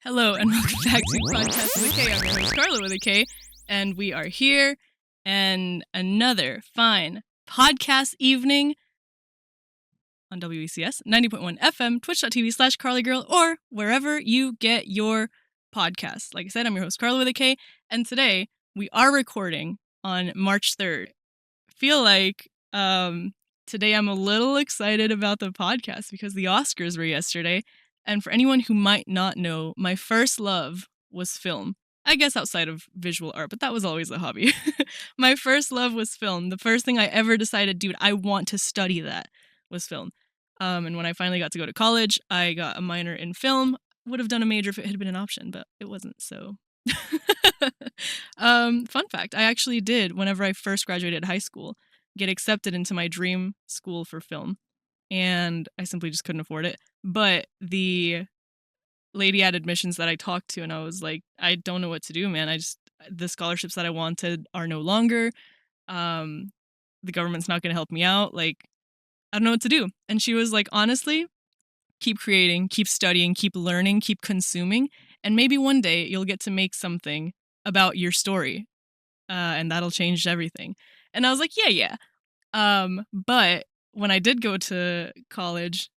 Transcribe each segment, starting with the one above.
Hello and welcome back to podKast with a K. I'm your host Carla with a K, and we are here and another fine podcast evening on WECS 90.1 FM, twitch.tv/CarlyGirl, or wherever you get your podcasts. Like I said, I'm your host Carla with a K, and today we are recording on March 3rd. I feel like today I'm a little excited about the podcast because the Oscars were yesterday. And for anyone who might not know, my first love was film. I guess outside of visual art, but that was always a hobby. My first love was film. The first thing I ever decided, dude, I want to study that was film. And when I finally got to go to college, I got a minor in film. Would have done a major if it had been an option, but it wasn't, so. Fun fact, I actually did, whenever I first graduated high school, get accepted into my dream school for film. And I simply just couldn't afford it. But the lady at admissions that I talked to, and I was like, I don't know what to do, man. The scholarships that I wanted are no longer. The government's not going to help me out. Like, I don't know what to do. And she was like, honestly, keep creating, keep studying, keep learning, keep consuming. And maybe one day you'll get to make something about your story. And that'll change everything. And I was like, yeah. But when I did go to college,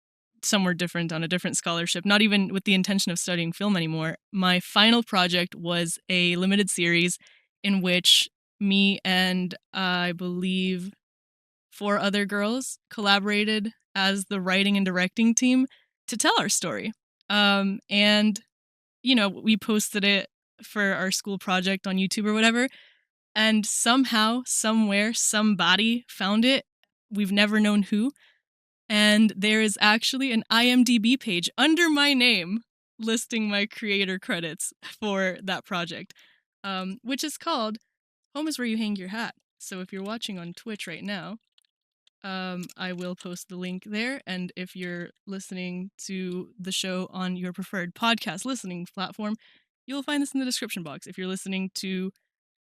somewhere different on a different scholarship, not even with the intention of studying film anymore, my final project was a limited series in which me and I believe 4 other girls collaborated as the writing and directing team to tell our story. And, we posted it for our school project on YouTube or whatever. And somehow, somewhere, somebody found it. We've never known who. And there is actually an IMDb page under my name listing my creator credits for that project, which is called Home is Where You Hang Your Hat. So if you're watching on Twitch right now, I will post the link there. And if you're listening to the show on your preferred podcast listening platform, you'll find this in the description box. If you're listening to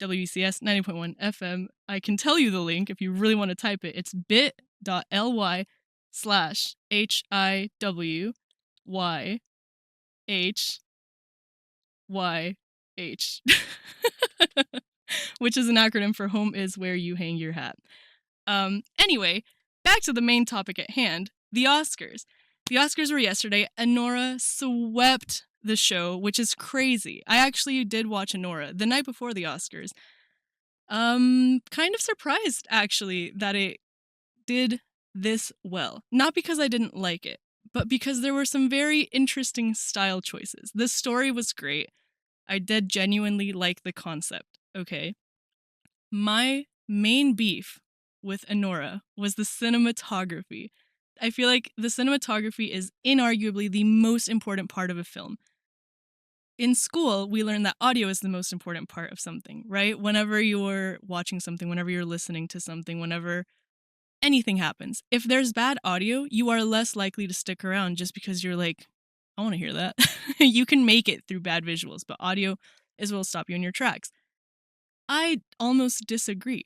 WCS 90.1 FM, I can tell you the link if you really want to type it. It's bit.ly/HIWYH, which is an acronym for Home is Where You Hang Your Hat. Anyway, back to the main topic at hand, the Oscars. The Oscars were yesterday. Anora swept the show, which is crazy. I actually did watch Anora the night before the Oscars. Kind of surprised, actually, that it did this well. Not because I didn't like it, but because there were some very interesting style choices. The story was great. I did genuinely like the concept, okay? My main beef with Anora was the cinematography. I feel like the cinematography is inarguably the most important part of a film. In school, we learn that audio is the most important part of something, right? Whenever you're watching something, whenever you're listening to something, whenever anything happens, if there's bad audio, you are less likely to stick around just because you're like, I want to hear that. You can make it through bad visuals, but audio is what will stop you in your tracks. I almost disagree.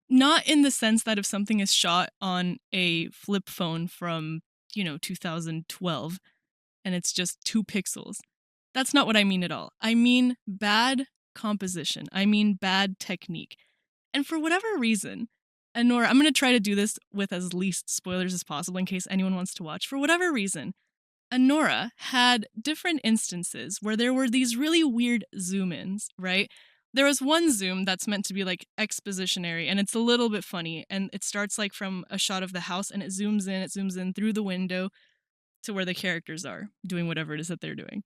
Not in the sense that if something is shot on a flip phone from, 2012 and it's just 2 pixels. That's not what I mean at all. I mean bad composition. I mean bad technique. And for whatever reason, Anora, I'm going to try to do this with as least spoilers as possible in case anyone wants to watch. For whatever reason, Anora had different instances where there were these really weird zoom-ins, right? There was one zoom that's meant to be like expositionary, and it's a little bit funny, and it starts like from a shot of the house, and it zooms in through the window to where the characters are doing whatever it is that they're doing.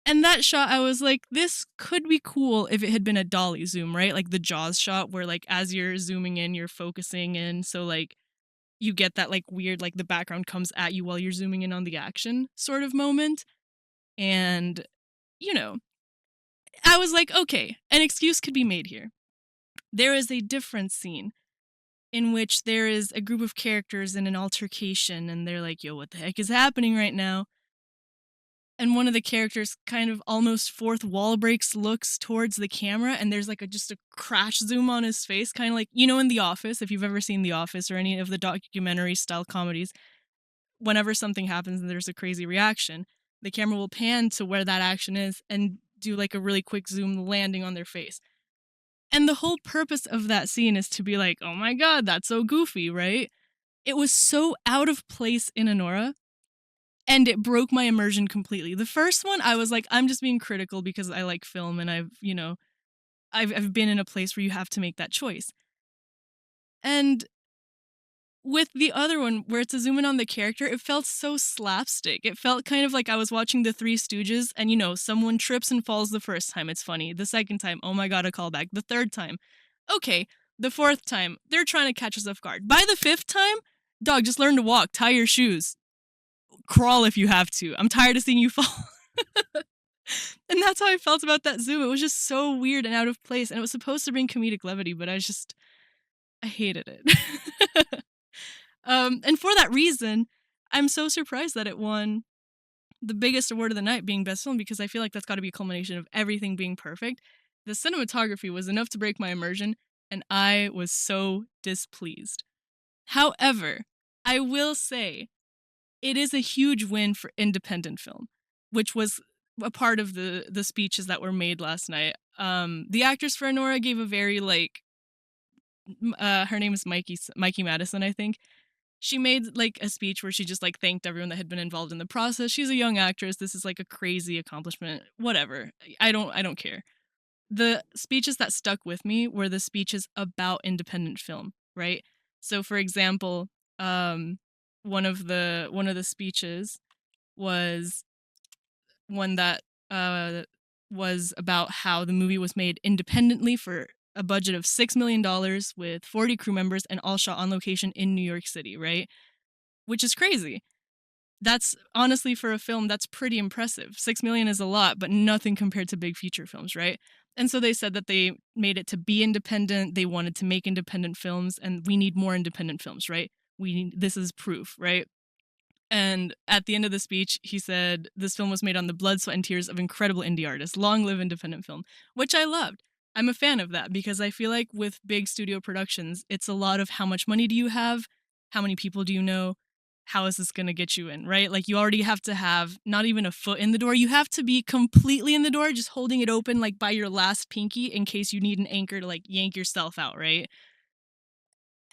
And that shot, I was like, this could be cool if it had been a dolly zoom, right? Like the Jaws shot where like as you're zooming in, you're focusing in, so like you get that like weird, like the background comes at you while you're zooming in on the action sort of moment. And, I was like, okay, an excuse could be made here. There is a different scene in which there is a group of characters in an altercation and they're like, yo, what the heck is happening right now? And one of the characters kind of almost fourth wall breaks, looks towards the camera, and there's like just a crash zoom on his face, kind of like, in The Office, if you've ever seen The Office or any of the documentary style comedies, whenever something happens and there's a crazy reaction, the camera will pan to where that action is and do like a really quick zoom landing on their face. And the whole purpose of that scene is to be like, oh my god, that's so goofy, right? It was so out of place in Anora, and it broke my immersion completely. The first one, I was like, I'm just being critical because I like film and I've been in a place where you have to make that choice. And with the other one, where it's a zoom in on the character, it felt so slapstick. It felt kind of like I was watching The Three Stooges, and someone trips and falls the first time. It's funny. The second time, oh my god, a callback. The third time, okay. The fourth time, they're trying to catch us off guard. By the fifth time, dog, just learn to walk. Tie your shoes. Crawl if you have to. I'm tired of seeing you fall. And that's how I felt about that zoom. It was just so weird and out of place. And it was supposed to bring comedic levity, but I hated it. And for that reason, I'm so surprised that it won the biggest award of the night, being best film, because I feel like that's got to be a culmination of everything being perfect. The cinematography was enough to break my immersion, and I was so displeased. However, I will say it is a huge win for independent film, which was a part of the speeches that were made last night. The actress for Anora gave a very her name is Mikey Madison, I think. She made like a speech where she just like thanked everyone that had been involved in the process. She's a young actress. This is like a crazy accomplishment. Whatever. I don't care. The speeches that stuck with me were the speeches about independent film, right? So for example, one of the speeches was one that was about how the movie was made independently for a budget of $6 million with 40 crew members and all shot on location in New York City, right? Which is crazy. That's honestly, for a film, that's pretty impressive. 6 million is a lot, but nothing compared to big feature films, right? And so they said that they made it to be independent. They wanted to make independent films, and we need more independent films, right? This is proof, right? And at the end of the speech, he said, this film was made on the blood, sweat, and tears of incredible indie artists. Long live independent film, which I loved. I'm a fan of that because I feel like with big studio productions, it's a lot of how much money do you have? How many people do you know? How is this going to get you in, right? Like you already have to have not even a foot in the door. You have to be completely in the door, just holding it open like by your last pinky in case you need an anchor to like yank yourself out, right?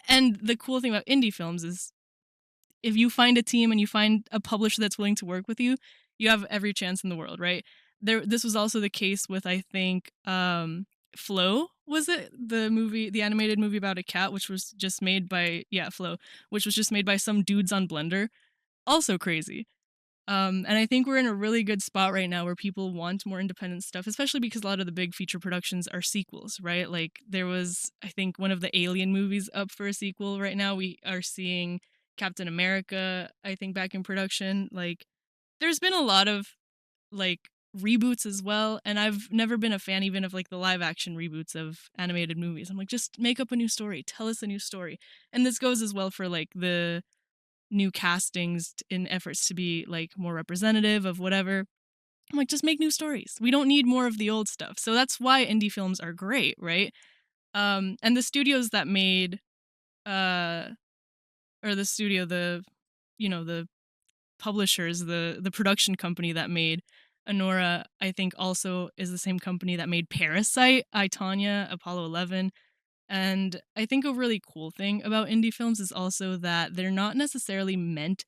And the cool thing about indie films is if you find a team and you find a publisher that's willing to work with you, you have every chance in the world, right? This was also the case with, I think, Flow, was it? The animated movie about a cat, which was just made by, Flow, which was just made by some dudes on Blender. Also crazy. And I think we're in a really good spot right now where people want more independent stuff, especially because a lot of the big feature productions are sequels, right? Like there was, I think, one of the Alien movies up for a sequel right now. We are seeing Captain America, I think, back in production. Like there's been a lot of like reboots as well. And I've never been a fan even of like the live action reboots of animated movies. I'm like, just make up a new story, tell us a new story. And this goes as well for like the new castings in efforts to be like more representative of whatever. I'm like, just make new stories. We don't need more of the old stuff. So that's why indie films are great, right? And the studios that made or the studio, the publishers, the production company that made Anora, I think also is the same company that made Parasite, I, Tonya, Apollo 11. And I think a really cool thing about indie films is also that they're not necessarily meant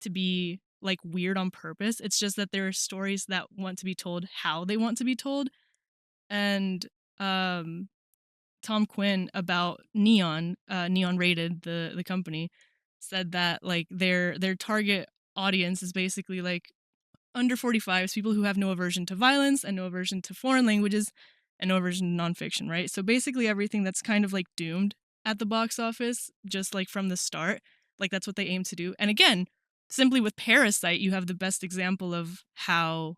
to be like weird on purpose. It's just that there are stories that want to be told how they want to be told. And Tom Quinn about Neon Rated, the company, said that like their target audience is basically like under 45s, people who have no aversion to violence and no aversion to foreign languages and no aversion to nonfiction, right? So basically everything that's kind of like doomed at the box office, just like from the start, like that's what they aim to do. And again, simply with Parasite, you have the best example of how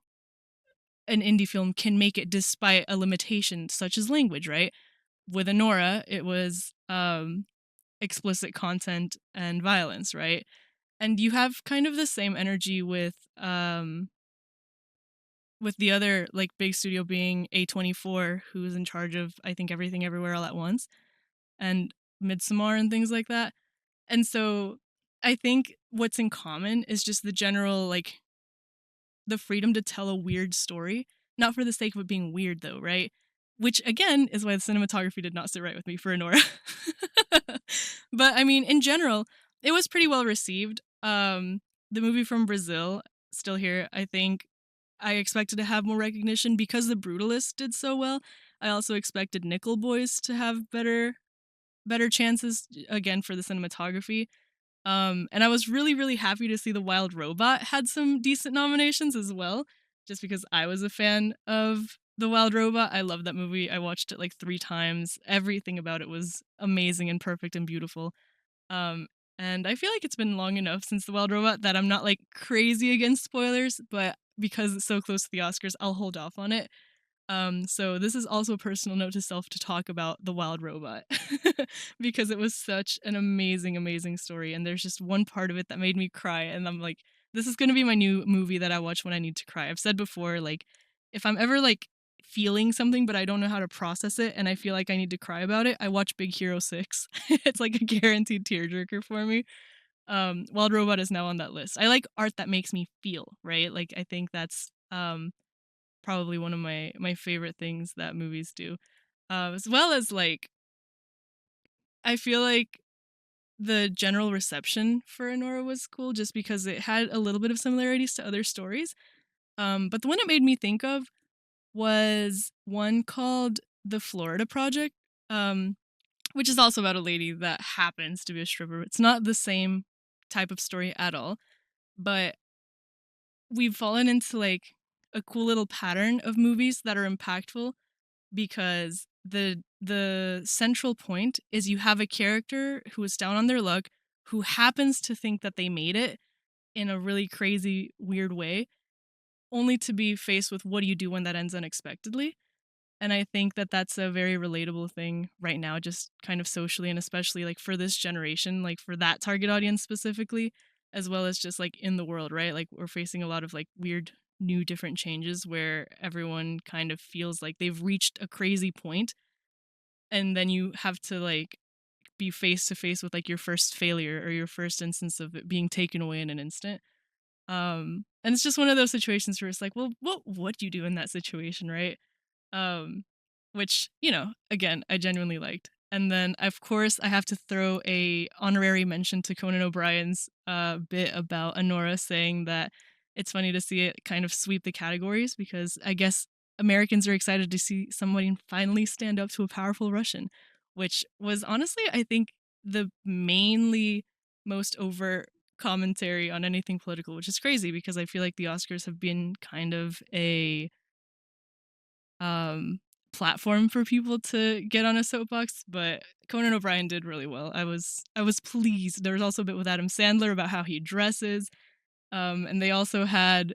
an indie film can make it despite a limitation such as language, right? With Anora, it was explicit content and violence, right? And you have kind of the same energy with the other like big studio being A24, who's in charge of I think Everything Everywhere All at Once and Midsommar and things like that. And so I think what's in common is just the general like the freedom to tell a weird story, not for the sake of it being weird though, right? Which again is why the cinematography did not sit right with me for Anora. But I mean, in general, it was pretty well received. The movie from Brazil, still here, I think I expected to have more recognition because The Brutalist did so well. I also expected Nickel Boys to have better chances again for the cinematography. And I was really, really happy to see The Wild Robot had some decent nominations as well, just because I was a fan of The Wild Robot. I love that movie. I watched it like 3 times. Everything about it was amazing and perfect and beautiful. Um, and I feel like it's been long enough since The Wild Robot that I'm not like crazy against spoilers, but because it's so close to the Oscars, I'll hold off on it. So this is also a personal note to self to talk about The Wild Robot because it was such an amazing, amazing story. And there's just one part of it that made me cry. And I'm like, this is going to be my new movie that I watch when I need to cry. I've said before, like, if I'm ever like feeling something, but I don't know how to process it and I feel like I need to cry about it, I watch Big Hero 6. It's like a guaranteed tearjerker for me. Wild Robot is now on that list. I like art that makes me feel, right? Like, I think that's probably one of my favorite things that movies do. As well as like I feel like the general reception for Anora was cool just because it had a little bit of similarities to other stories. But the one it made me think of was one called The Florida Project, um, which is also about a lady that happens to be a stripper. It's not the same type of story at all, but we've fallen into like a cool little pattern of movies that are impactful because the central point is you have a character who is down on their luck who happens to think that they made it in a really crazy weird way only to be faced with what do you do when that ends unexpectedly. And I think that that's a very relatable thing right now, just kind of socially and especially like for this generation, like for that target audience specifically, as well as just like in the world, right? Like we're facing a lot of like weird new different changes where everyone kind of feels like they've reached a crazy point and then you have to like be face to face with like your first failure or your first instance of it being taken away in an instant. And it's just one of those situations where it's like, well, what would you do in that situation, right? um, which again I genuinely liked. And then of course I have to throw a honorary mention to Conan O'Brien's bit about Anora saying that it's funny to see it kind of sweep the categories because I guess Americans are excited to see somebody finally stand up to a powerful Russian, which was honestly I think the mainly most overt commentary on anything political, which is crazy because I feel like the Oscars have been kind of a um platform for people to get on a soapbox, but Conan O'Brien did really well. I was pleased. There was also a bit with Adam Sandler about how he dresses. And they also had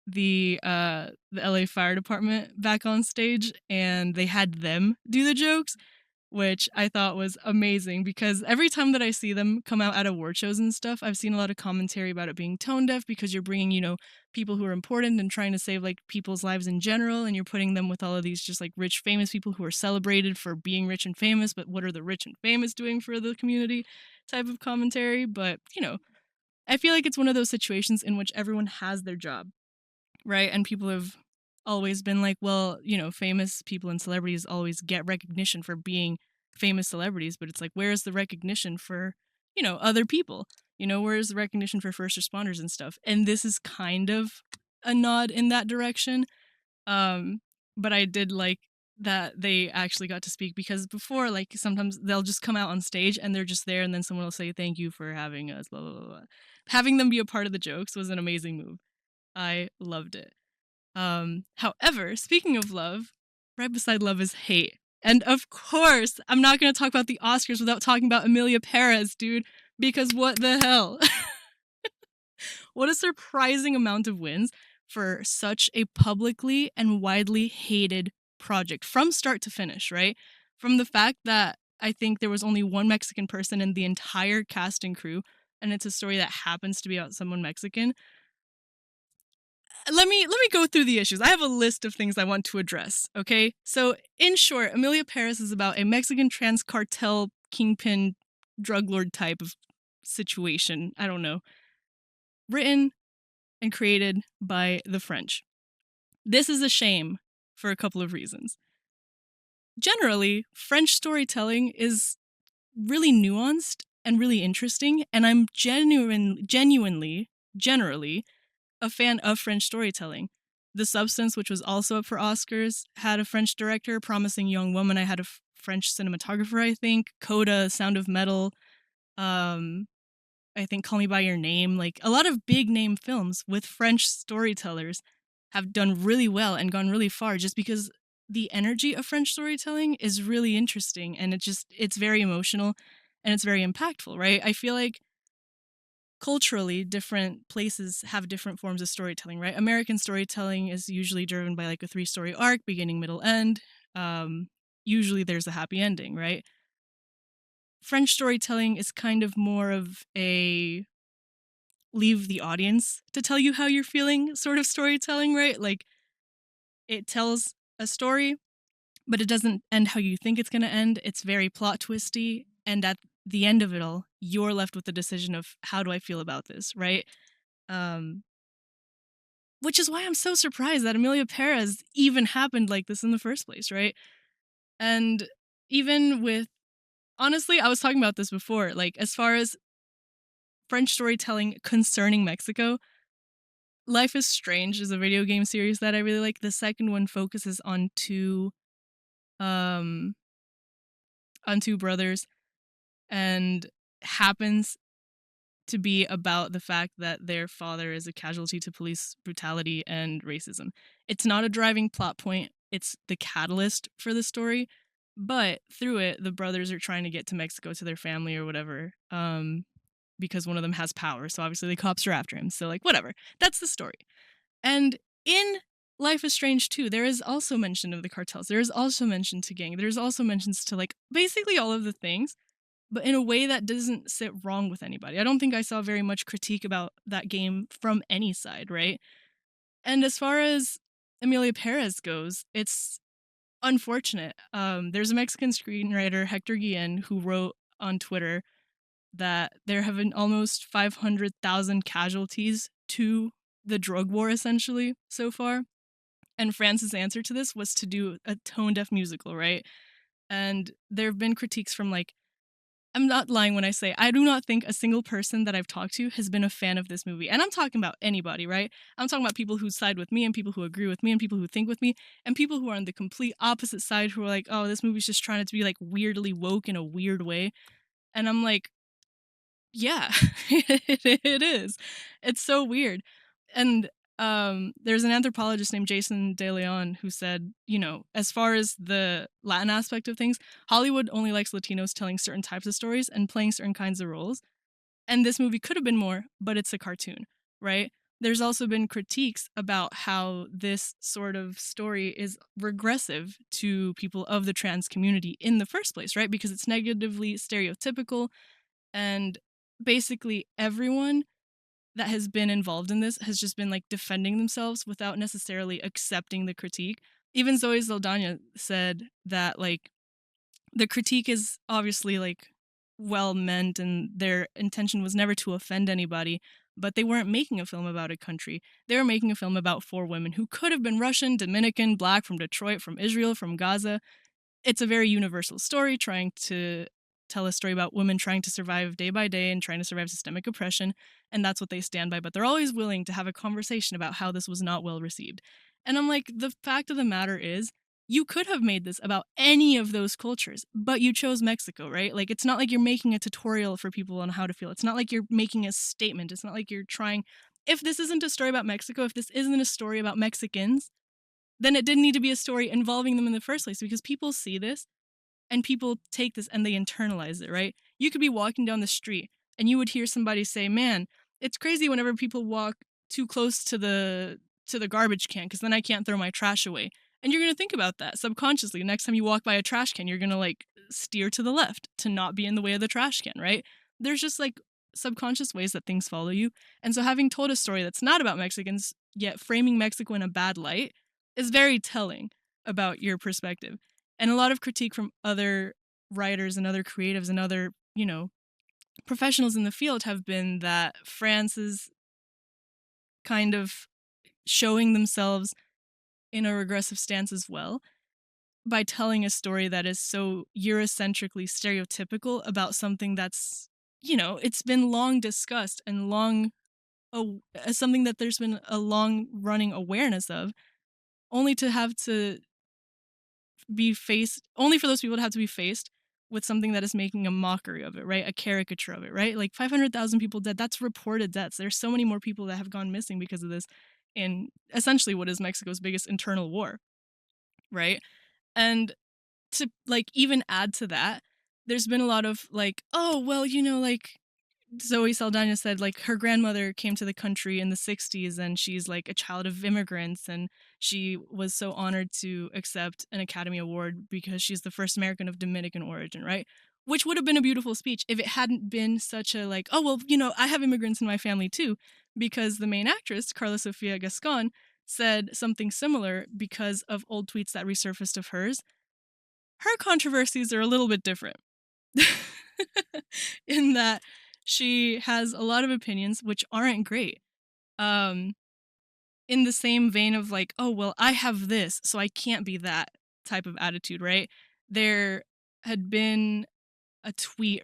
the LA Fire Department back on stage and they had them do the jokes, which I thought was amazing because every time that I see them come out at award shows and stuff, I've seen a lot of commentary about it being tone deaf because you're bringing, people who are important and trying to save like people's lives in general, and you're putting them with all of these just like rich, famous people who are celebrated for being rich and famous, but what are the rich and famous doing for the community type of commentary. But, I feel like it's one of those situations in which everyone has their job, right? And people have always been like, well, famous people and celebrities always get recognition for being famous celebrities, but it's like, where's the recognition for, other people? Where's the recognition for first responders and stuff? And this is kind of a nod in that direction. Um, but I did like that they actually got to speak because before, like, sometimes they'll just come out on stage and they're just there, and then someone will say, thank you for having us, blah, blah, blah, blah. Having them be a part of the jokes was an amazing move. I loved it. However, speaking of love, right beside love is hate. And of course, I'm not going to talk about the Oscars without talking about Emilia Perez, dude, because what the hell? What a surprising amount of wins for such a publicly and widely hated project from start to finish, right? From the fact that I think there was only one Mexican person in the entire cast and crew, and it's a story that happens to be about someone Mexican. Let me go through the issues. I have a list of things I want to address, okay? So, in short, Emilia Perez is about a Mexican trans cartel kingpin drug lord type of situation. I don't know. Written and created by the French. This is a shame for a couple of reasons. Generally, French storytelling is really nuanced and really interesting, and I'm genuinely, generally, a fan of French storytelling. The Substance, which was also up for Oscars, had a French director. Promising Young Woman, I had a French cinematographer, I think. Coda, Sound of Metal, I think Call Me By Your Name. Like, a lot of big name films with French storytellers have done really well and gone really far just because the energy of French storytelling is really interesting, and it's very emotional and it's very impactful, right? I feel like culturally different places have different forms of storytelling, right? American storytelling is usually driven by like a 3-story arc, beginning, middle, end. Usually there's a happy ending, right? French storytelling is kind of more of a leave the audience to tell you how you're feeling sort of storytelling, right? Like, it tells a story, but it doesn't end how you think it's going to end. It's very plot twisty, and at the end of it all, you're left with the decision of how do I feel about this, right? Um, which is why I'm so surprised that Emilia Perez even happened like this in the first place, right? And even with, honestly, I was talking about this before, like, as far as French storytelling concerning Mexico, Life is Strange is a video game series that I really like. The second one focuses um on two brothers and happens to be about the fact that their father is a casualty to police brutality and racism. It's not a driving plot point, it's the catalyst for the story, but through it the brothers are trying to get to Mexico to their family or whatever. Because one of them has power, so obviously the cops are after him. So, like, whatever. That's the story. And in Life is Strange too, there is also mention of the cartels. There is also mention to gang. There's also mentions to, like, basically all of the things, but in a way that doesn't sit wrong with anybody. I don't think I saw very much critique about that game from any side, right? And as far as Emilia Perez goes, it's unfortunate. There's a Mexican screenwriter, Hector Guillen, who wrote on Twitter that there have been almost 500,000 casualties to the drug war, essentially, so far. And France's answer to this was to do a tone deaf musical, right? And there have been critiques from, like, I'm not lying when I say I do not think a single person that I've talked to has been a fan of this movie. And I'm talking about anybody, right? I'm talking about people who side with me and people who agree with me and people who think with me and people who are on the complete opposite side who are like, oh, this movie's just trying to be like weirdly woke in a weird way. And I'm like, yeah, it is. It's so weird. And there's an anthropologist named Jason De Leon who said, as far as the Latin aspect of things, Hollywood only likes Latinos telling certain types of stories and playing certain kinds of roles. And this movie could have been more, but it's a cartoon, right? There's also been critiques about how this sort of story is regressive to people of the trans community in the first place, right? Because it's negatively stereotypical, and basically everyone that has been involved in this has just been like defending themselves without necessarily accepting the critique. Even Zoe Saldana said that, like, the critique is obviously like well meant and their intention was never to offend anybody, but they weren't making a film about a country. They were making a film about four women who could have been Russian, Dominican, Black, from Detroit, from Israel, from Gaza. It's a very universal story trying to tell a story about women trying to survive day by day and trying to survive systemic oppression, and that's what they stand by, but they're always willing to have a conversation about how this was not well received. And I'm like, the fact of the matter is, you could have made this about any of those cultures, but you chose Mexico, right? Like, it's not like you're making a tutorial for people on how to feel. It's not like you're making a statement. It's not like you're trying. If this isn't a story about Mexico, if this isn't a story about Mexicans, then it didn't need to be a story involving them in the first place, because people see this and people take this and they internalize it, right? You could be walking down the street and you would hear somebody say, "Man, it's crazy whenever people walk too close to the garbage can because then I can't throw my trash away." And you're going to think about that subconsciously. Next time you walk by a trash can, you're going to like steer to the left to not be in the way of the trash can, right? There's just like subconscious ways that things follow you. And so having told a story that's not about Mexicans, yet framing Mexico in a bad light, is very telling about your perspective. And a lot of critique from other writers and other creatives and other, professionals in the field have been that France's kind of showing themselves in a regressive stance as well by telling a story that is so Eurocentrically stereotypical about something that's, it's been long discussed and something that there's been a long running awareness of, only to have to only for those people to have to be faced with something that is making a mockery of it, right? A caricature of it, right? Like 500,000 people dead, that's reported deaths. There's so many more people that have gone missing because of this in essentially what is Mexico's biggest internal war, right? And to like even add to that, there's been a lot of like, oh, well, like Zoe Saldana said, like, her grandmother came to the country in the 60s and she's like a child of immigrants, and she was so honored to accept an Academy Award because she's the first American of Dominican origin, right? Which would have been a beautiful speech if it hadn't been such a like, oh, well, I have immigrants in my family too, because the main actress, Carla Sofia Gascon, said something similar because of old tweets that resurfaced of hers. Her controversies are a little bit different in that she has a lot of opinions which aren't great. In the same vein of like, oh, well, I have this, so I can't be that type of attitude, right? There had been a tweet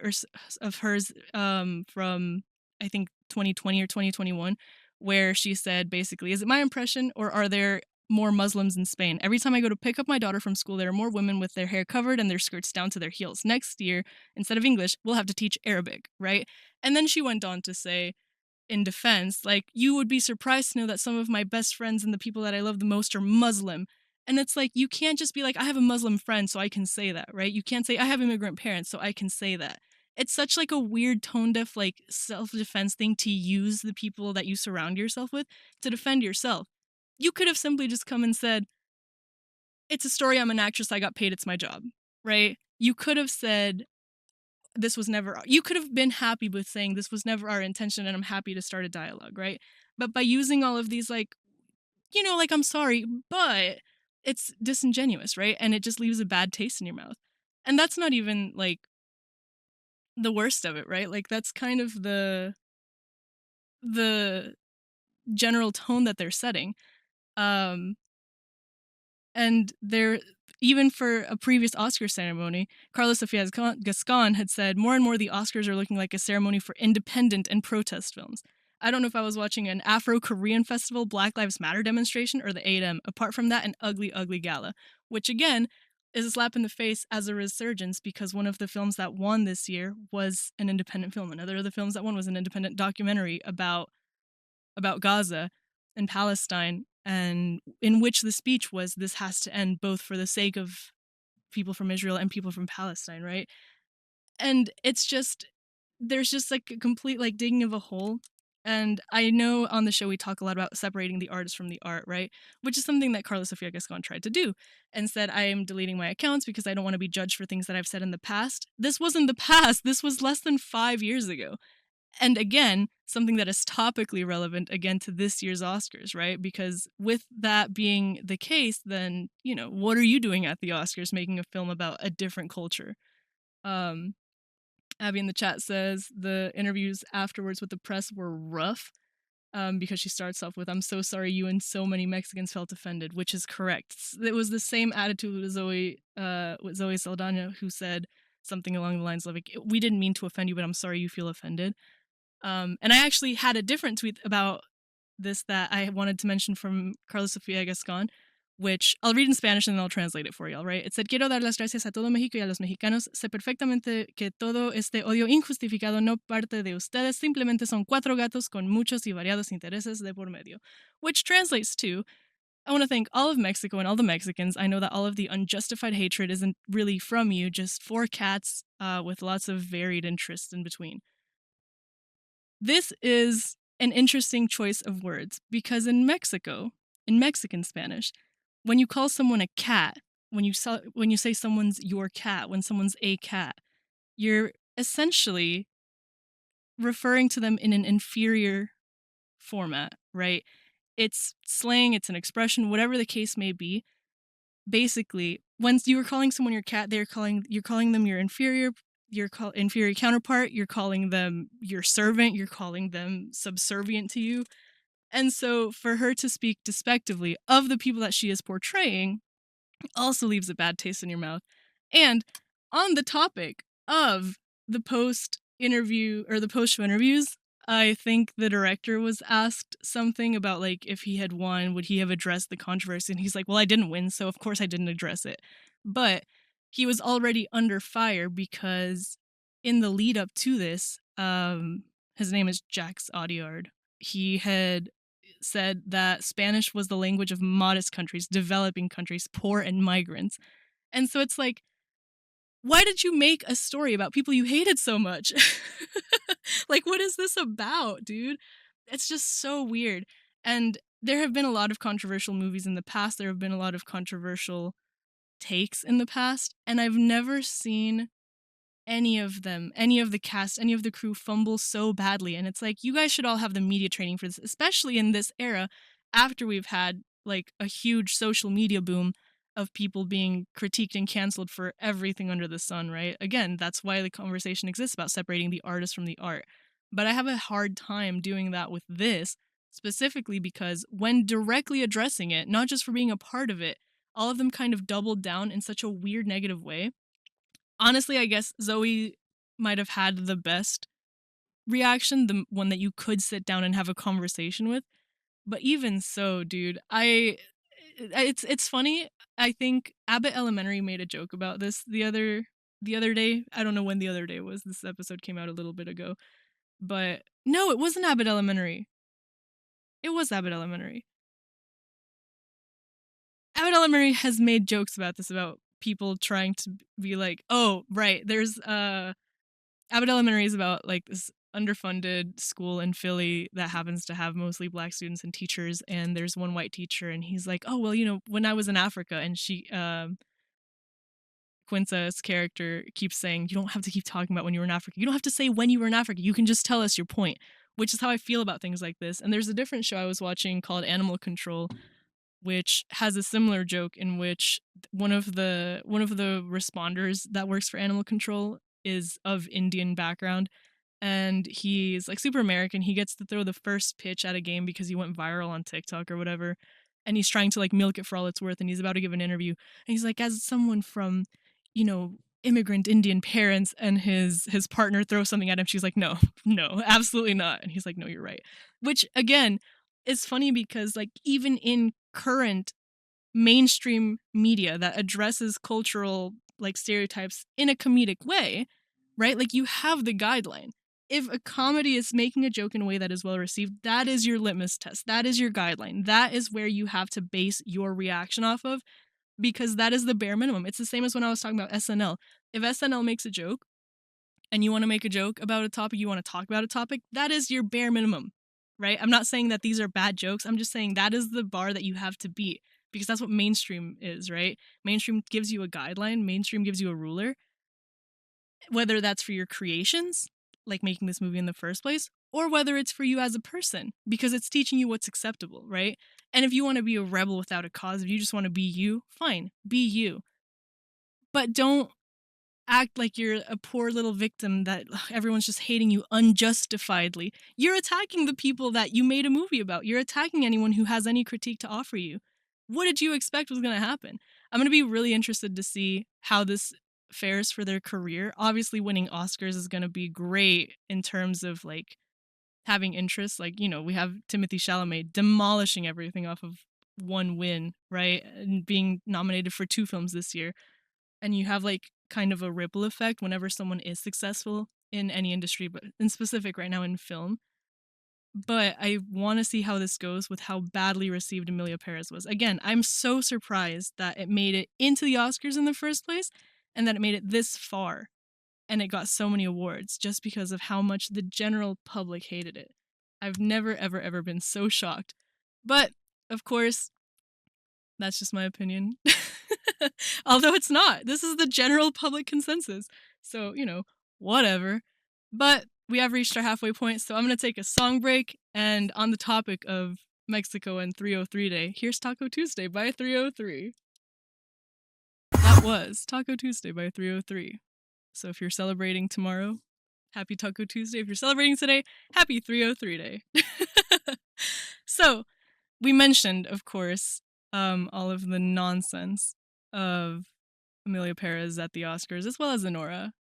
of hers from I think 2020 or 2021 where she said basically, is it my impression or are there more Muslims in Spain? Every time I go to pick up my daughter from school, there are more women with their hair covered and their skirts down to their heels. Next year, instead of English, we'll have to teach Arabic, right? And then she went on to say, in defense, like, you would be surprised to know that some of my best friends and the people that I love the most are Muslim. And it's like, you can't just be like, I have a Muslim friend, so I can say that, right? You can't say, I have immigrant parents, so I can say that. It's such like a weird tone deaf, like self-defense thing to use the people that you surround yourself with to defend yourself. You could have simply just come and said, it's a story, I'm an actress, I got paid, it's my job, right? You could have said, you could have been happy with saying this was never our intention and I'm happy to start a dialogue, right? But by using all of these, like, like, I'm sorry, but it's disingenuous, right? And it just leaves a bad taste in your mouth. And that's not even like the worst of it, right? Like, that's kind of the general tone that they're setting. Um, And there, even for a previous Oscar ceremony, Carlos Sofia Gascon had said, more and more the Oscars are looking like a ceremony for independent and protest films. I don't know if I was watching an Afro-Korean festival, Black Lives Matter demonstration, or the 8M. Apart from that, an ugly, ugly gala. Which, again, is a slap in the face as a resurgence because one of the films that won this year was an independent film. Another of the films that won was an independent documentary about Gaza and Palestine, and in which the speech was, this has to end both for the sake of people from Israel and people from Palestine, right? And it's just, there's just like a complete like digging of a hole. And I know on the show we talk a lot about separating the artist from the art, right? Which is something that Carla Sofia Gascon tried to do and said, I am deleting my accounts because I don't want to be judged for things that I've said in the past. This wasn't the past. This was less than 5 years ago. And again, something that is topically relevant again to this year's Oscars, right? Because with that being the case, then, what are you doing at the Oscars making a film about a different culture? Abby in the chat says the interviews afterwards with the press were rough because she starts off with, I'm so sorry you and so many Mexicans felt offended, which is correct. It was the same attitude with Zoe Saldana, who said something along the lines of, like, we didn't mean to offend you, but I'm sorry you feel offended. And I actually had a different tweet about this that I wanted to mention from Carlos Sofia Gascon, which I'll read in Spanish and then I'll translate it for y'all, right? It said, quiero dar las gracias a todo México y a los mexicanos. Sé perfectamente que todo este odio injustificado no parte de ustedes, simplemente son cuatro gatos con muchos y variados intereses de por medio. Which translates to, I want to thank all of Mexico and all the Mexicans. I know that all of the unjustified hatred isn't really from you, just four cats with lots of varied interests in between. This is an interesting choice of words because in Mexico, in Mexican Spanish, when you call someone a cat, when you say someone's your cat, when someone's a cat, you're essentially referring to them in an inferior format, right? It's slang, it's an expression, whatever the case may be. Basically, when you are calling someone your cat, you're calling them your inferior counterpart, you're calling them your servant, you're calling them subservient to you. And so for her to speak despectively of the people that she is portraying also leaves a bad taste in your mouth. And on the topic of the post interview or the post show interviews, I think the director was asked something about like if he had won, would he have addressed the controversy? And he's like, well, I didn't win, so of course I didn't address it. But he was already under fire because in the lead up to this, his name is Jax Audiard. He had said that Spanish was the language of modest countries, developing countries, poor and migrants. And so it's like, why did you make a story about people you hated so much? Like, what is this about, dude? It's just so weird. And there have been a lot of controversial movies in the past. There have been a lot of controversial takes in the past. And I've never seen any of them, any of the cast, any of the crew fumble so badly. And it's like, you guys should all have the media training for this, especially in this era after we've had like a huge social media boom of people being critiqued and canceled for everything under the sun, right? Again, that's why the conversation exists about separating the artist from the art. But I have a hard time doing that with this, specifically because when directly addressing it, not just for being a part of it, all of them kind of doubled down in such a weird negative way. Honestly, I guess Zoe might have had the best reaction, the one that you could sit down and have a conversation with. But even so, dude, it's funny. I think Abbott Elementary made a joke about this the other day. I don't know when the other day was. This episode came out a little bit ago. But no, it wasn't Abbott Elementary. It was Abbott Elementary. Abbott Elementary has made jokes about this, about people trying to be like, oh, right, there's Abbott Elementary is about like this underfunded school in Philly that happens to have mostly black students and teachers, and there's one white teacher, and he's like, oh, well, when I was in Africa, and Quince's character keeps saying, you don't have to keep talking about when you were in Africa. You don't have to say when you were in Africa. You can just tell us your point, which is how I feel about things like this. And there's a different show I was watching called Animal Control, which has a similar joke in which one of the responders that works for Animal Control is of Indian background, and he's like super American. He gets to throw the first pitch at a game because he went viral on TikTok or whatever, and he's trying to like milk it for all it's worth, and he's about to give an interview, and he's like, as someone from, immigrant Indian parents, and his partner throws something at him. She's like, no, no, absolutely not. And he's like, no, you're right. Which again is funny because like even in current mainstream media that addresses cultural like stereotypes in a comedic way, right? Like you have the guideline. If a comedy is making a joke in a way that is well received, that is your litmus test. That is your guideline. That is where you have to base your reaction off of, because that is the bare minimum. It's the same as when I was talking about SNL. If SNL makes a joke and you want to make a joke about a topic, you want to talk about a topic, that is your bare minimum, right? I'm not saying that these are bad jokes. I'm just saying that is the bar that you have to beat, because that's what mainstream is, right? Mainstream gives you a guideline, mainstream gives you a ruler, whether that's for your creations, like making this movie in the first place, or whether it's for you as a person, because it's teaching you what's acceptable, right? And if you want to be a rebel without a cause, if you just want to be you, fine, be you. But don't act like you're a poor little victim that everyone's just hating you unjustifiedly. You're attacking the people that you made a movie about. You're attacking anyone who has any critique to offer you. What did you expect was going to happen? I'm going to be really interested to see how this fares for their career. Obviously, winning Oscars is going to be great in terms of like having interest. Like, we have Timothée Chalamet demolishing everything off of one win, right? And being nominated for 2 films this year. And you have like kind of a ripple effect whenever someone is successful in any industry, but in specific right now in film. But I want to see how this goes with how badly received Emilia Perez was. Again, I'm so surprised that it made it into the Oscars in the first place and that it made it this far and it got so many awards just because of how much the general public hated it. I've never, ever, ever been so shocked. But, of course, that's just my opinion. Although it's not. This is the general public consensus. So, whatever. But we have reached our halfway point, so I'm going to take a song break. And on the topic of Mexico and 303 Day, here's Taco Tuesday by 303. That was Taco Tuesday by 303. So if you're celebrating tomorrow, happy Taco Tuesday. If you're celebrating today, happy 303 Day. So, we mentioned, of course, all of the nonsense of Emilia Perez at the Oscars, as well as Anora,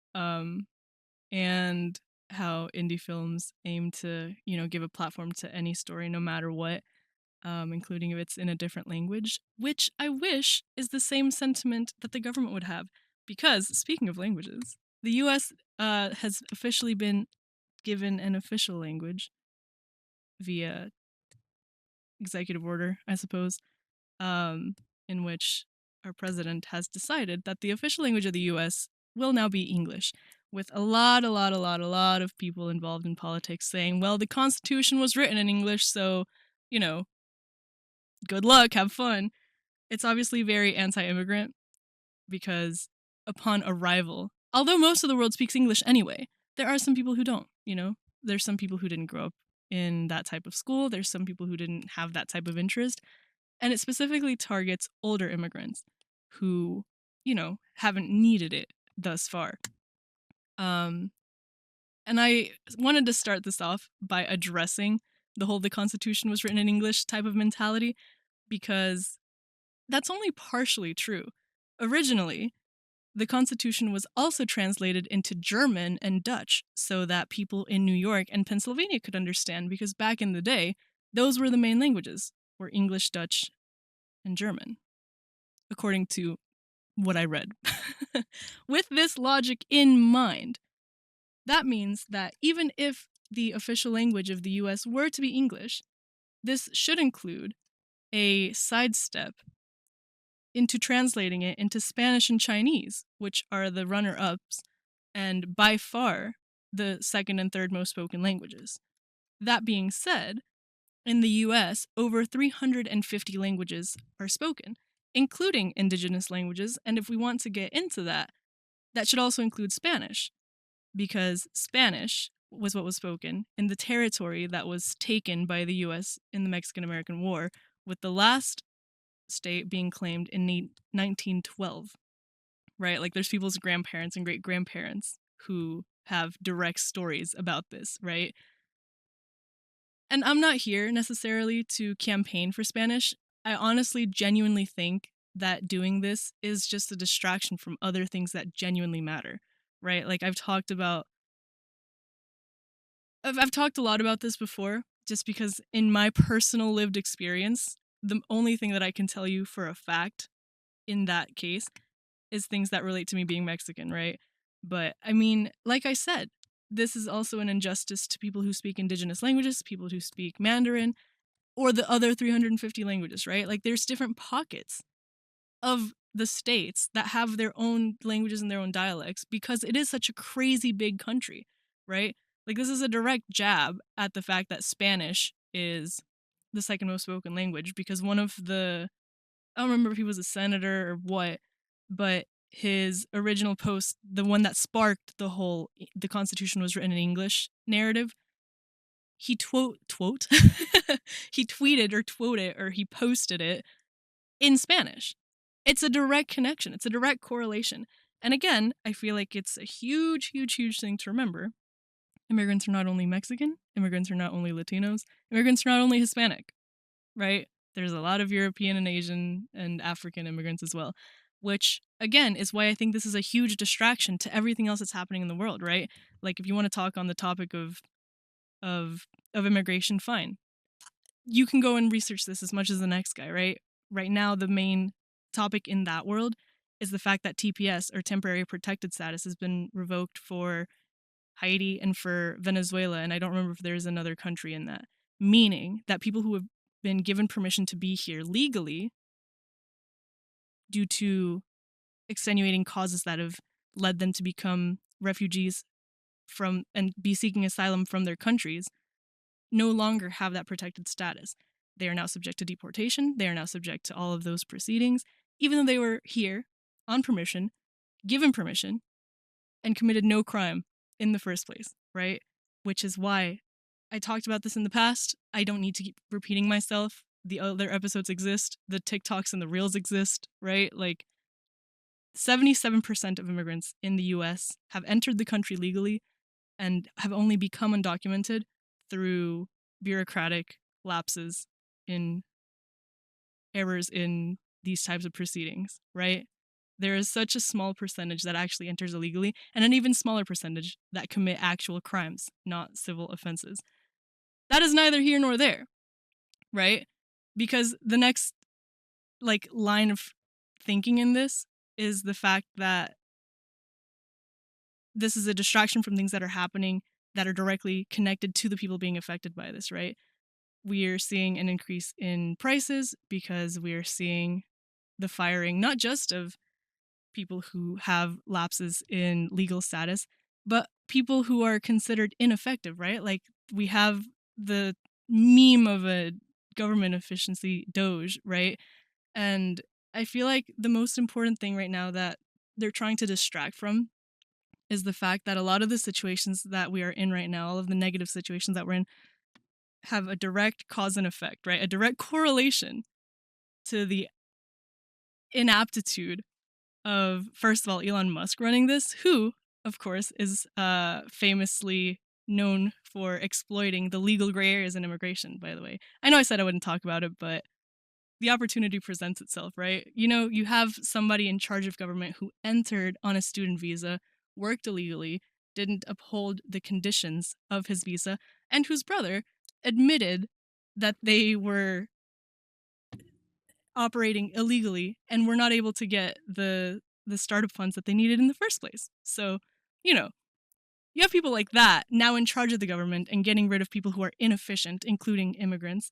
and how indie films aim to, give a platform to any story, no matter what, including if it's in a different language, which I wish is the same sentiment that the government would have. Because, speaking of languages, the US has officially been given an official language via executive order, I suppose, in which our president has decided that the official language of the US will now be English, with a lot of people involved in politics saying, well, the Constitution was written in English, so, good luck, have fun. It's obviously very anti-immigrant because upon arrival, although most of the world speaks English anyway, there are some people who don't, There's some people who didn't grow up in that type of school. There's some people who didn't have that type of interest. And it specifically targets older immigrants who, haven't needed it thus far. And I wanted to start this off by addressing the Constitution was written in English type of mentality, because that's only partially true. Originally, the Constitution was also translated into German and Dutch so that people in New York and Pennsylvania could understand, because back in the day, those were the main languages, were English, Dutch, and German, according to what I read. With this logic in mind, that means that even if the official language of the US were to be English, this should include a sidestep into translating it into Spanish and Chinese, which are the runner-ups and by far the second and third most spoken languages. That being said, in the US, over 350 languages are spoken, including indigenous languages, and if we want to get into that, that should also include Spanish, because Spanish was what was spoken in the territory that was taken by the US in the Mexican-American War, with the last state being claimed in 1912, right? Like, there's people's grandparents and great-grandparents who have direct stories about this, right? And I'm not here necessarily to campaign for Spanish. I honestly, genuinely think that doing this is just a distraction from other things that genuinely matter, right? Like, I've talked a lot about this before, just because in my personal lived experience, the only thing that I can tell you for a fact in that case is things that relate to me being Mexican, right? But I mean, like I said, this is also an injustice to people who speak indigenous languages, people who speak Mandarin, or the other 350 languages, right? Like, there's different pockets of the states that have their own languages and their own dialects, because it is such a crazy big country, right? Like, this is a direct jab at the fact that Spanish is the second most spoken language, because one of the, I don't remember if he was a senator or what, but his original post, the one that sparked the Constitution was written in English narrative, he he tweeted or twoted or he posted it in Spanish. It's a direct connection. It's a direct correlation. And again, I feel like it's a huge, huge, huge thing to remember. Immigrants are not only Mexican, immigrants are not only Latinos, immigrants are not only Hispanic, right? There's a lot of European and Asian and African immigrants as well, which again is why I think this is a huge distraction to everything else that's happening in the world, right? Like, if you want to talk on the topic of immigration, fine. You can go and research this as much as the next guy, right? Right now, the main topic in that world is the fact that TPS, or temporary protected status, has been revoked for Haiti and for Venezuela, and I don't remember if there's another country in that. Meaning that people who have been given permission to be here legally due to extenuating causes that have led them to become refugees from and be seeking asylum from their countries no longer have that protected status. They are now subject to deportation. They are now subject to all of those proceedings, even though they were here on permission, given permission, and committed no crime in the first place, right? Which is why I talked about this in the past. I don't need to keep repeating myself. The other episodes exist. The TikToks and the Reels exist, right? Like, 77% of immigrants in the US have entered the country legally and have only become undocumented through bureaucratic lapses in errors in these types of proceedings, right? There is such a small percentage that actually enters illegally, and an even smaller percentage that commit actual crimes, not civil offenses. That is neither here nor there, right? Because the next line of thinking in this is the fact that this is a distraction from things that are happening that are directly connected to the people being affected by this, right? We are seeing an increase in prices because we are seeing the firing not just of people who have lapses in legal status, but people who are considered ineffective, right? Like we have the meme of a government efficiency Doge, right? And I feel like the most important thing right now that they're trying to distract from is the fact that a lot of the situations that we are in right now, all of the negative situations that we're in, have a direct cause and effect, right? A direct correlation to the inaptitude of, first of all, Elon Musk running this, who, of course, is famously known for exploiting the legal gray areas in immigration, by the way. I know I said I wouldn't talk about it, but the opportunity presents itself, right? You know, you have somebody in charge of government who entered on a student visa, worked illegally, didn't uphold the conditions of his visa, and whose brother admitted that they were operating illegally and were not able to get the startup funds that they needed in the first place. So, you know, you have people like that now in charge of the government and getting rid of people who are inefficient, including immigrants,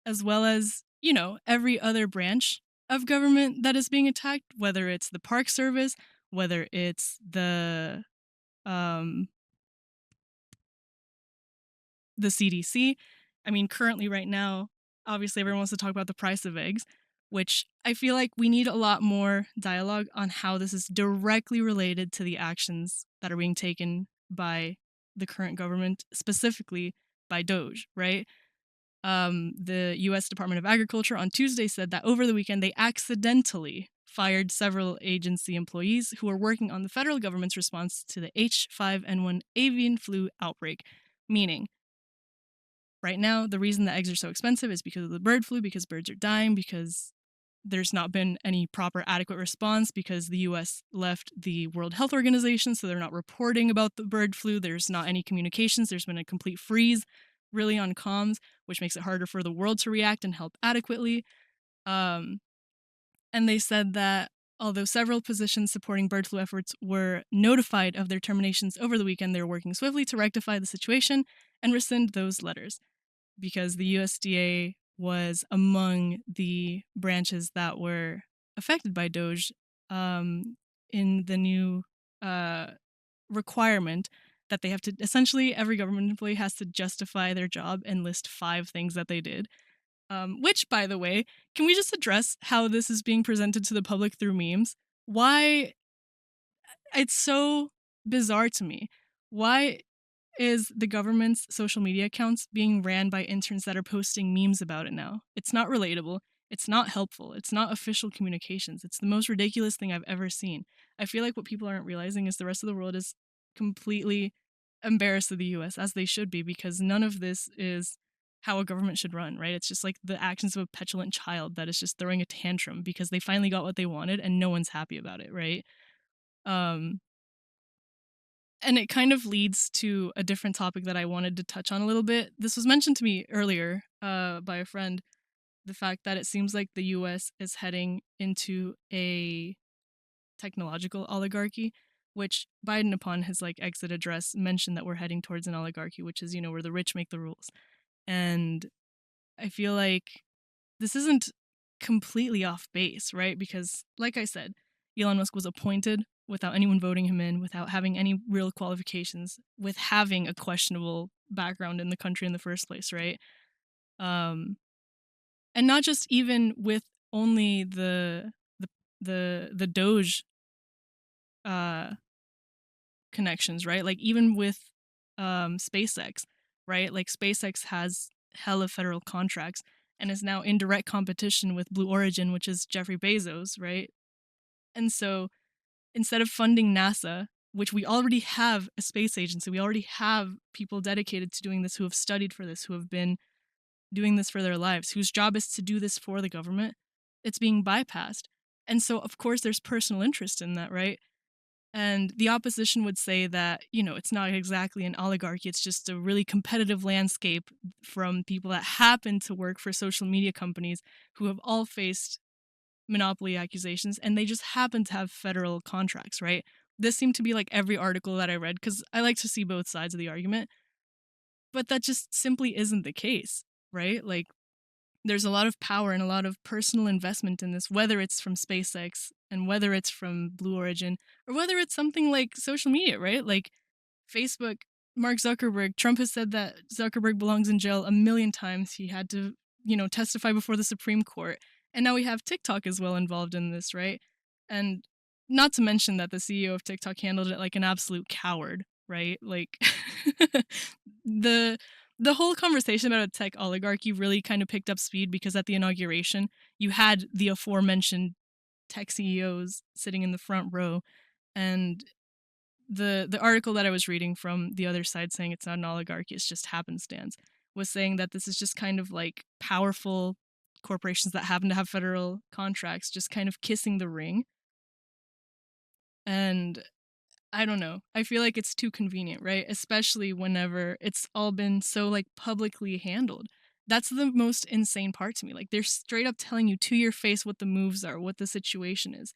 as well as, you know, every other branch of government that is being attacked, whether it's the Park Service, whether it's um, the CDC. I mean, currently, right now, obviously, everyone wants to talk about the price of eggs, which I feel like we need a lot more dialogue on how this is directly related to the actions that are being taken by the current government, specifically by Doge, right? The US Department of Agriculture on Tuesday said that over the weekend they accidentally fired several agency employees who were working on the federal government's response to the H5N1 avian flu outbreak, meaning right now the reason that eggs are so expensive is because of the bird flu, because birds are dying, because there's not been any proper adequate response, because the US left the World Health Organization, so they're not reporting about the bird flu. There's not any communications. There's been a complete freeze, really, on comms, which makes it harder for the world to react and help adequately. And they said that although several positions supporting bird flu efforts were notified of their terminations over the weekend, they're working swiftly to rectify the situation and rescind those letters, because the USDA was among the branches that were affected by Doge in the new requirement that they have to, essentially every government employee has to justify their job and list 5 things that they did. Which, by the way, can we just address how this is being presented to the public through memes? Why? It's so bizarre to me. Why is the government's social media accounts being ran by interns that are posting memes about it now? It's not relatable. It's not helpful. It's not official communications. It's the most ridiculous thing I've ever seen. I feel like what people aren't realizing is the rest of the world is completely embarrassed of the US, as they should be, because none of this is how a government should run, right? It's just like the actions of a petulant child that is just throwing a tantrum because they finally got what they wanted and no one's happy about it, right? Um, and it kind of leads to a different topic that I wanted to touch on a little bit. This was mentioned to me earlier by a friend, the fact that it seems like the US is heading into a technological oligarchy, which Biden, upon his exit address, mentioned that we're heading towards an oligarchy, which is, where the rich make the rules. And I feel like this isn't completely off base, right? Because, like I said, Elon Musk was appointed without anyone voting him in, without having any real qualifications, with having a questionable background in the country in the first place, right? And not just even with only the Doge connections, right? Like even with SpaceX, right? Like SpaceX has hella federal contracts and is now in direct competition with Blue Origin, which is Jeffrey Bezos, right? And so instead of funding NASA, which we already have a space agency, we already have people dedicated to doing this who have studied for this, who have been doing this for their lives, whose job is to do this for the government, it's being bypassed. And so, of course, there's personal interest in that, right? And the opposition would say that, it's not exactly an oligarchy, it's just a really competitive landscape from people that happen to work for social media companies who have all faced monopoly accusations, and they just happen to have federal contracts, right? This seemed to be like every article that I read because I like to see both sides of the argument, but that just simply isn't the case, right? Like, there's a lot of power and a lot of personal investment in this, whether it's from SpaceX and whether it's from Blue Origin or whether it's something like social media, right? Like Facebook, Mark Zuckerberg, Trump has said that Zuckerberg belongs in jail a million times. He had to, testify before the Supreme Court. And now we have TikTok as well involved in this, right? And not to mention that the CEO of TikTok handled it like an absolute coward, right? Like the the whole conversation about a tech oligarchy really kind of picked up speed because at the inauguration, you had the aforementioned tech CEOs sitting in the front row, and the article that I was reading from the other side saying it's not an oligarchy, it's just happenstance, was saying that this is just kind of like powerful corporations that happen to have federal contracts just kind of kissing the ring. And I don't know. I feel like it's too convenient, right? Especially whenever it's all been so like publicly handled. That's the most insane part to me. Like they're straight up telling you to your face what the moves are, what the situation is,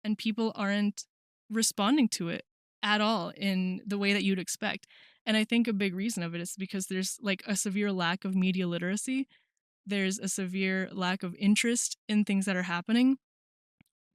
and people aren't responding to it at all in the way that you'd expect. And I think a big reason of it is because there's like a severe lack of media literacy. There's a severe lack of interest in things that are happening.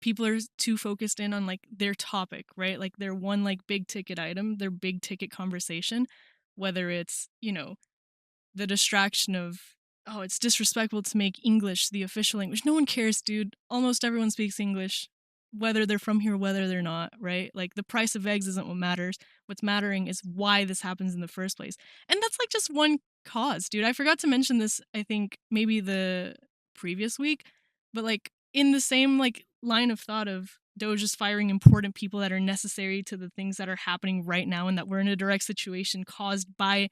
People are too focused in on like their topic, right? Like their one like big ticket item, their big ticket conversation, whether it's, the distraction of, oh, it's disrespectful to make English the official language. No one cares, dude. Almost everyone speaks English, whether they're from here, whether they're not, right? Like the price of eggs isn't what matters. What's mattering is why this happens in the first place. And that's like just one cause, dude. I forgot to mention this, I think maybe the previous week, but like in the same like line of thought of Doge is firing important people that are necessary to the things that are happening right now and that we're in a direct situation caused by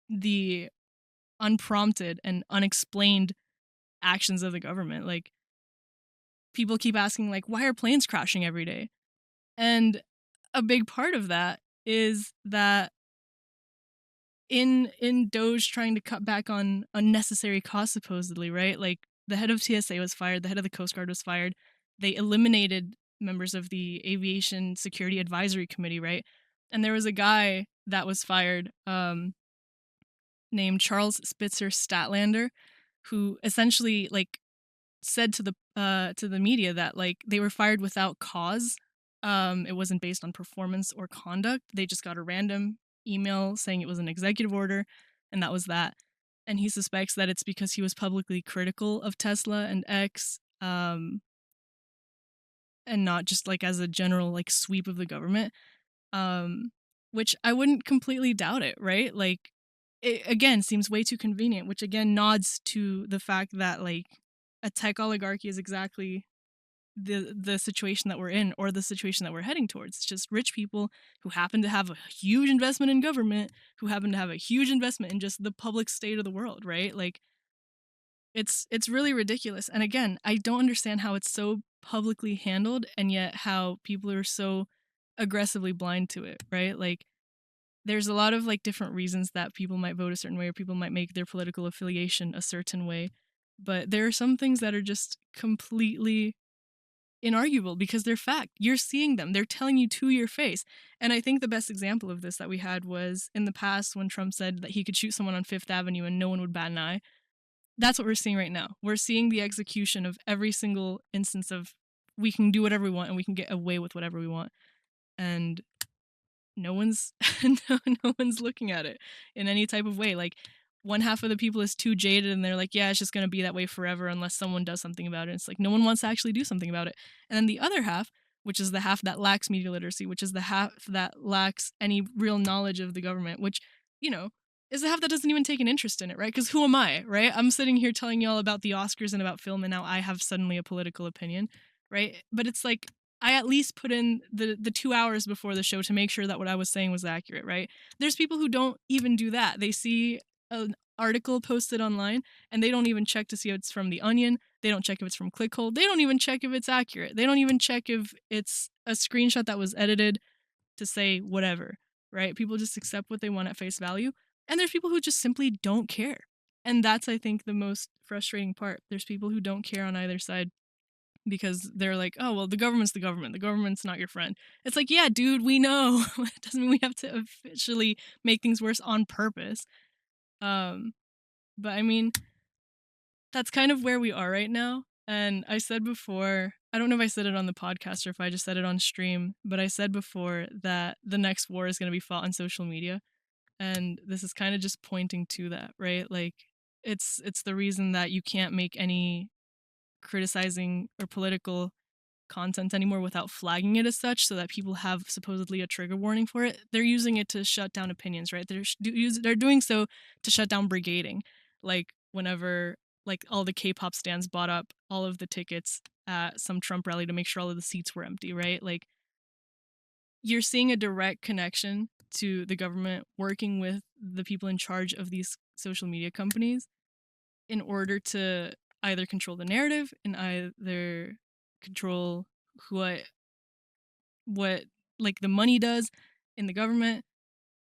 the unprompted and unexplained actions of the government. Like people keep asking like why are planes crashing every day? And a big part of that is that in Doge trying to cut back on unnecessary costs supposedly, right? Like the head of TSA was fired, the head of the Coast Guard was fired. They eliminated members of the Aviation Security Advisory Committee, right? And there was a guy that was fired named Charles Spitzer Statlander who essentially like said to the media that like they were fired without cause. It wasn't based on performance or conduct. They just got a random email saying it was an executive order, and that was that. And he suspects that it's because he was publicly critical of Tesla and X, and not just like as a general like sweep of the government. Which I wouldn't completely doubt it, right? Like it again seems way too convenient, which again nods to the fact that like a tech oligarchy is exactly the situation that we're in or the situation that we're heading towards. It's just rich people who happen to have a huge investment in government, who happen to have a huge investment in just the public state of the world, right? Like it's really ridiculous. And again, I don't understand how it's so publicly handled and yet how people are so aggressively blind to it, right? Like there's a lot of like different reasons that people might vote a certain way or people might make their political affiliation a certain way. But there are some things that are just completely inarguable because they're fact. You're seeing them. They're telling you to your face. And I think the best example of this that we had was in the past when Trump said that he could shoot someone on Fifth Avenue and no one would bat an eye. That's what we're seeing right now. We're seeing the execution of every single instance of we can do whatever we want and we can get away with whatever we want. And no one's no one's looking at it in any type of way. Like one half of the people is too jaded and they're like, yeah, it's just going to be that way forever unless someone does something about it. It's like no one wants to actually do something about it. And then the other half, which is the half that lacks media literacy, which is the half that lacks any real knowledge of the government, which, is the half that doesn't even take an interest in it, right? Because who am I, right? I'm sitting here telling you all about the Oscars and about film, and now I have suddenly a political opinion, right? But it's like I at least put in the 2 hours before the show to make sure that what I was saying was accurate, right? There's people who don't even do that. They see an article posted online and they don't even check to see if it's from The Onion. They don't check if it's from Clickhole. They don't even check if it's accurate. They don't even check if it's a screenshot that was edited to say whatever, right? People just accept what they want at face value. And there's people who just simply don't care. And that's, I think, the most frustrating part. There's people who don't care on either side because they're like, oh, well, the government's the government. The government's not your friend. It's like, yeah, dude, we know. It doesn't mean we have to officially make things worse on purpose. But I mean, that's kind of where we are right now. And I said before, I don't know if I said it on the podcast or if I just said it on stream, but I said before that the next war is going to be fought on social media. And this is kind of just pointing to that, right? Like it's the reason that you can't make any criticizing or political content anymore without flagging it as such, so that people have supposedly a trigger warning for it. They're using it to shut down opinions, right? They're doing so to shut down brigading. Like whenever like all the K-pop stands bought up all of the tickets at some Trump rally to make sure all of the seats were empty, right? Like you're seeing a direct connection to the government working with the people in charge of these social media companies in order to either control the narrative and either control what like the money does in the government,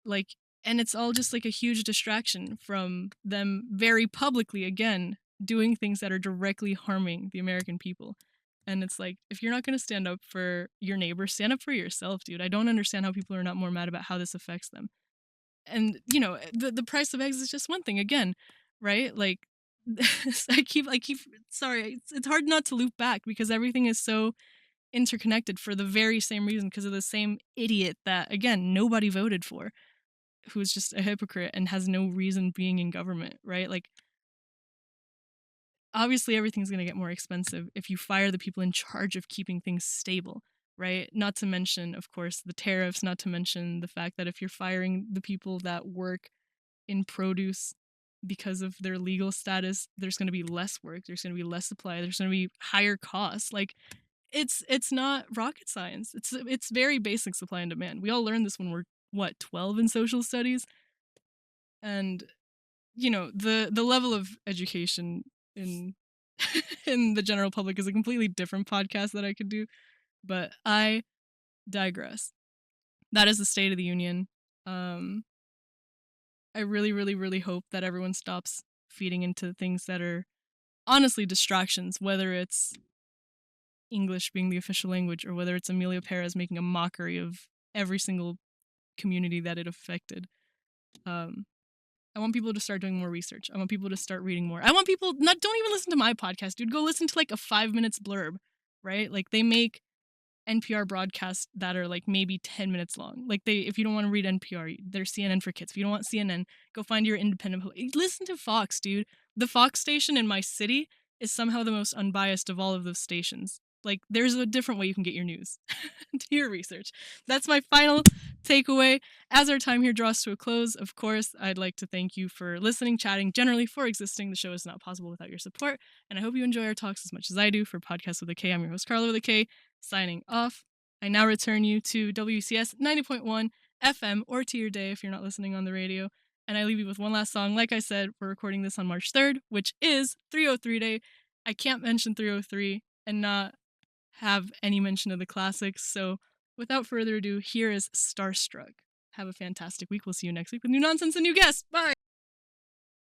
like, and it's all just like a huge distraction from them very publicly again doing things that are directly harming the American people. And it's like, if you're not going to stand up for your neighbor, stand up for yourself, dude. I don't understand how people are not more mad about how this affects them. And you know, the price of eggs is just one thing again, right? Like I keep sorry, it's hard not to loop back because everything is so interconnected for the very same reason, because of the same idiot that again nobody voted for, who's just a hypocrite and has no reason being in government, right? Like obviously everything's going to get more expensive if you fire the people in charge of keeping things stable, right? Not to mention, of course, the tariffs, not to mention the fact that if you're firing the people that work in produce because of their legal status, there's going to be less work, there's going to be less supply, there's going to be higher costs. Like it's not rocket science. It's very basic supply and demand. We all learned this when we're 12 in social studies. And you know, the level of education in in the general public is a completely different podcast that I could do, but I digress. That is the State of the Union. I really, really, really hope that everyone stops feeding into things that are honestly distractions, whether it's English being the official language or whether it's Emilia Perez making a mockery of every single community that it affected. I want people to start doing more research. I want people to start reading more. I want people don't even listen to my podcast, dude. Go listen to like a 5 minutes blurb, right? Like they make NPR broadcasts that are like maybe 10 minutes long. Like if you don't want to read NPR, there's CNN for kids. If you don't want CNN, go find your independent. Listen to Fox, dude. The Fox station in my city is somehow the most unbiased of all of those stations. Like there's a different way you can get your news. Do your research. That's my final takeaway. As our time here draws to a close, of course, I'd like to thank you for listening, chatting, generally for existing. The show is not possible without your support, and I hope you enjoy our talks as much as I do. For Podcast with a K, I'm your host, Carla with a K, signing off. I now return you to WCS 90.1 FM, or to your day if you're not listening on the radio. And I leave you with one last song. Like I said, we're recording this on March 3rd, which is 303 Day. I can't mention 303 and not have any mention of the classics. So without further ado, here is Starstruck. Have a fantastic week. We'll see you next week with new nonsense and new guests. Bye!